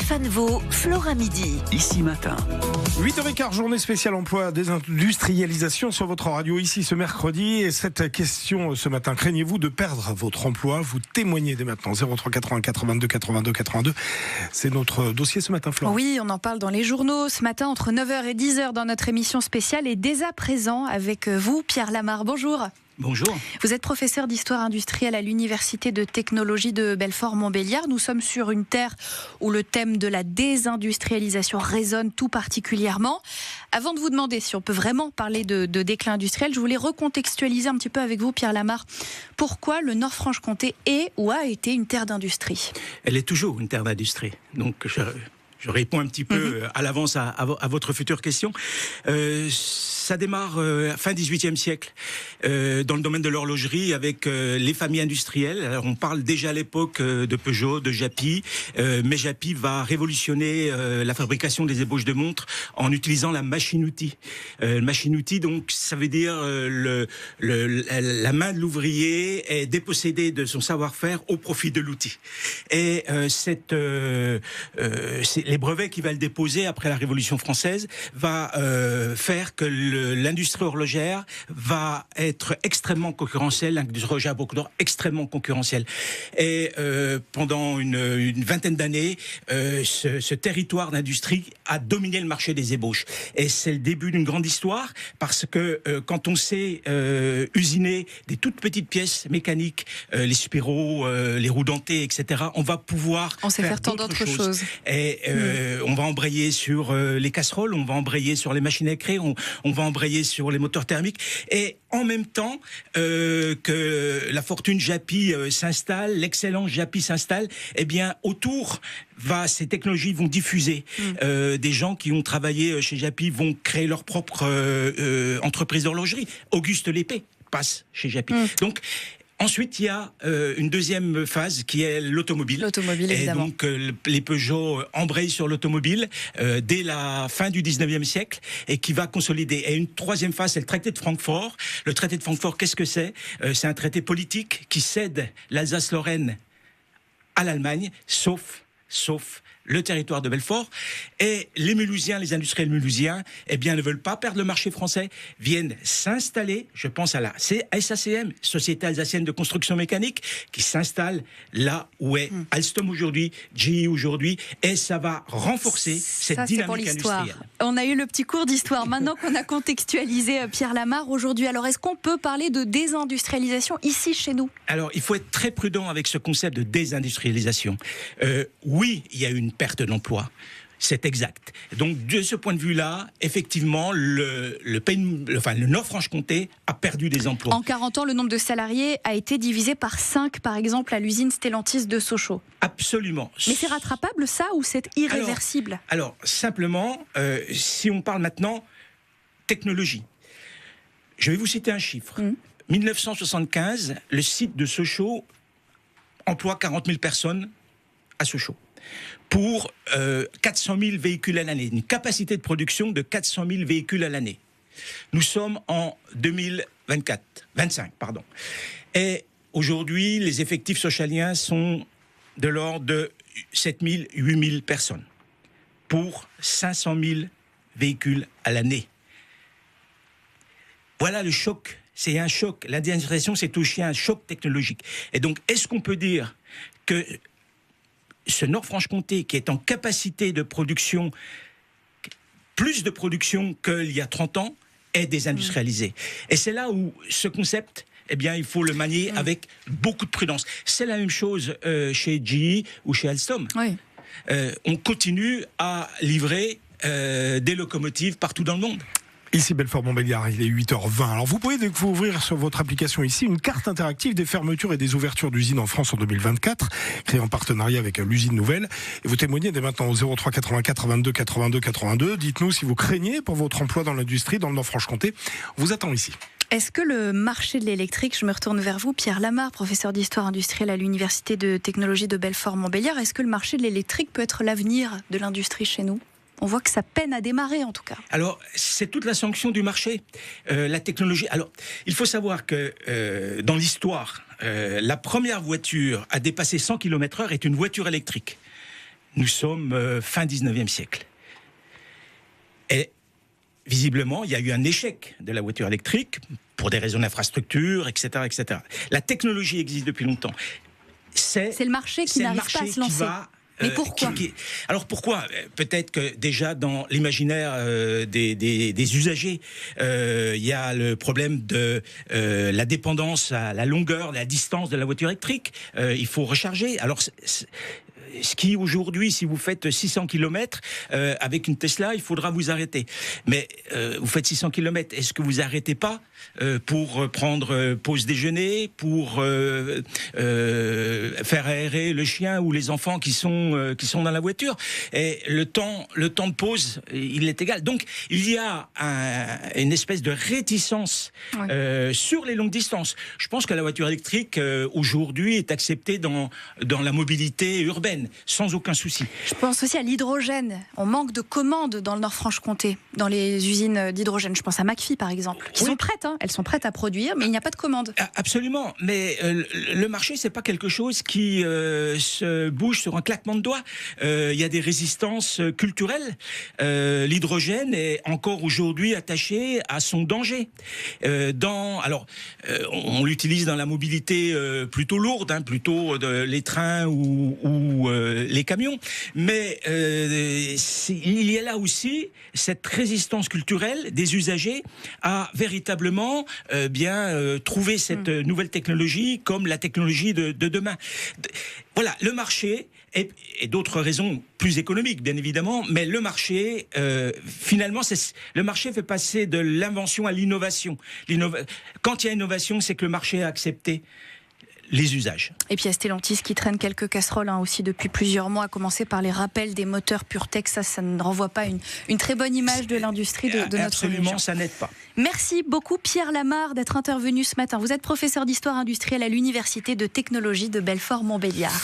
Stéphane Vaux, Flora Midi. Ici Matin. 8h15, journée spéciale emploi, désindustrialisation sur votre radio ici ce mercredi. Et cette question ce matin, craignez-vous de perdre votre emploi? Vous témoignez dès maintenant. 03 80 82 82 82. C'est notre dossier ce matin, Flora. Oui, on en parle dans les journaux ce matin entre 9h et 10h dans notre émission spéciale. Et dès à présent avec vous, Pierre Lamarre. Bonjour. Bonjour. Vous êtes professeur d'histoire industrielle à l'Université de technologie de Belfort-Montbéliard. Nous sommes sur une terre où le thème de la désindustrialisation résonne tout particulièrement. Avant de vous demander si on peut vraiment parler de déclin industriel, je voulais recontextualiser un petit peu avec vous, Pierre Lamarre. Pourquoi le Nord-Franche-Comté est ou a été une terre d'industrie? Elle est toujours une terre d'industrie. Donc je réponds un petit peu à l'avance à votre future question. Ça démarre fin 18e siècle dans le domaine de l'horlogerie avec les familles industrielles. Alors on parle déjà à l'époque de Peugeot, de Japy, mais Japy va révolutionner la fabrication des ébauches de montres en utilisant la machine-outil. Machine-outil, donc ça veut dire la main de l'ouvrier est dépossédée de son savoir-faire au profit de l'outil. Et les brevets qu'il va le déposer après la Révolution française va faire que l'industrie horlogère va être extrêmement concurrentielle, l'industrie horlogère extrêmement concurrentielle. Et pendant une vingtaine d'années, ce territoire d'industrie a dominé le marché des ébauches. Et c'est le début d'une grande histoire parce que quand on sait usiner des toutes petites pièces mécaniques, les spiraux, les roues dentées, etc., on va pouvoir faire tant d'autres choses. Et on va embrayer sur les casseroles, on va embrayer sur les machines à écrire, on va embrayer sur les moteurs thermiques. Et en même temps que la fortune Japy s'installe, l'excellence Japy s'installe, eh bien autour ces technologies vont diffuser. Des gens qui ont travaillé chez Japy vont créer leur propre entreprise d'horlogerie. Auguste Lépée passe chez Japy. Donc ensuite, il y a une deuxième phase qui est l'automobile. L'automobile, évidemment. Et donc, les Peugeot embrayent sur l'automobile dès la fin du 19e siècle et qui va consolider. Et une troisième phase, c'est le traité de Francfort. Le traité de Francfort, qu'est-ce que c'est? C'est un traité politique qui cède l'Alsace-Lorraine à l'Allemagne, sauf le territoire de Belfort. Et les Mulhousiens, les industriels mulhousiens, eh bien, ne veulent pas perdre le marché français, viennent s'installer, je pense à la SACM, Société Alsacienne de Construction Mécanique, qui s'installe là où est Alstom aujourd'hui, GE aujourd'hui, et ça va renforcer cette dynamique industrielle. On a eu le petit cours d'histoire. Maintenant qu'on a contextualisé Pierre Lamarre aujourd'hui, alors est-ce qu'on peut parler de désindustrialisation ici chez nous? Alors, il faut être très prudent avec ce concept de désindustrialisation. Oui, il y a une perte d'emploi. C'est exact. Donc, de ce point de vue-là, effectivement, le Nord-Franche-Comté a perdu des emplois. En 40 ans, le nombre de salariés a été divisé par 5, par exemple, à l'usine Stellantis de Sochaux. Absolument. Mais c'est rattrapable, ça, ou c'est irréversible? Alors, simplement, si on parle maintenant technologie, je vais vous citer un chiffre. 1975, le site de Sochaux emploie 40 000 personnes à Sochaux pour 400 000 véhicules à l'année, une capacité de production de 400 000 véhicules à l'année. Nous sommes en 2025, pardon. Et aujourd'hui, les effectifs sochaliens sont de l'ordre de 7 000, 8 000 personnes pour 500 000 véhicules à l'année. Voilà le choc. C'est un choc. La désindustrialisation, c'est aussi un choc technologique. Et donc, est-ce qu'on peut dire que ce Nord-Franche-Comté, qui est en capacité de production, plus de production qu'il y a 30 ans, est désindustrialisé. Et c'est là où ce concept, eh bien, il faut le manier avec beaucoup de prudence. C'est la même chose chez GE ou chez Alstom. Oui. On continue à livrer des locomotives partout dans le monde. Ici Belfort-Montbéliard, il est 8h20. Alors vous pouvez ouvrir sur votre application ici une carte interactive des fermetures et des ouvertures d'usines en France en 2024, créée en partenariat avec l'usine Nouvelle. Et vous témoignez dès maintenant au 03 80 82 82 82. Dites-nous si vous craignez pour votre emploi dans l'industrie, dans le Nord-Franche-Comté. On vous attend ici. Est-ce que le marché de l'électrique, je me retourne vers vous, Pierre Lamarre, professeur d'histoire industrielle à l'Université de technologie de Belfort-Montbéliard, est-ce que le marché de l'électrique peut être l'avenir de l'industrie chez nous? On voit que ça peine à démarrer, en tout cas. Alors, c'est toute la sanction du marché. La technologie... Alors, il faut savoir que dans l'histoire, la première voiture à dépasser 100 km/h est une voiture électrique. Nous sommes fin 19e siècle. Et visiblement, il y a eu un échec de la voiture électrique pour des raisons d'infrastructure, etc., etc. La technologie existe depuis longtemps. C'est le marché qui n'arrive pas à se lancer. Mais pourquoi ? Alors pourquoi ? Peut-être que déjà dans l'imaginaire des usagers, il y a le problème de la dépendance à la longueur, la distance de la voiture électrique. Il faut recharger. Alors ce qui aujourd'hui, si vous faites 600 km avec une Tesla, il faudra vous arrêter. Mais vous faites 600 km, est-ce que vous arrêtez pas pour prendre pause déjeuner, pour faire aérer le chien ou les enfants qui sont dans la voiture? Et le temps de pause, il est égal. Donc il y a une espèce de réticence sur les longues distances. Je pense que la voiture électrique aujourd'hui est acceptée dans la mobilité urbaine sans aucun souci. Je pense aussi à l'hydrogène. On manque de commandes dans le Nord-Franche-Comté, dans les usines d'hydrogène. Je pense à McPhy par exemple, qui sont prêtes. Elles sont prêtes à produire, mais il n'y a pas de commande. Absolument. Mais le marché, c'est pas quelque chose qui se bouge sur un claquement de doigts. Il y a des résistances culturelles. L'hydrogène est encore aujourd'hui attaché à son danger. On l'utilise dans la mobilité plutôt lourde, plutôt les trains ou les camions. Mais il y a là aussi cette résistance culturelle des usagers à véritablement trouver cette nouvelle technologie comme la technologie de demain. Voilà, le marché et d'autres raisons plus économiques, bien évidemment, mais le marché, finalement, le marché fait passer de l'invention à l'innovation. Quand il y a innovation, c'est que le marché a accepté les usages. Et puis Stellantis qui traîne quelques casseroles aussi depuis plusieurs mois, à commencer par les rappels des moteurs PureTech. Ça ne renvoie pas une très bonne image de l'industrie de notre région. Absolument, ça n'aide pas. Merci beaucoup Pierre Lamarre d'être intervenu ce matin. Vous êtes professeur d'histoire industrielle à l'Université de technologie de Belfort-Montbéliard.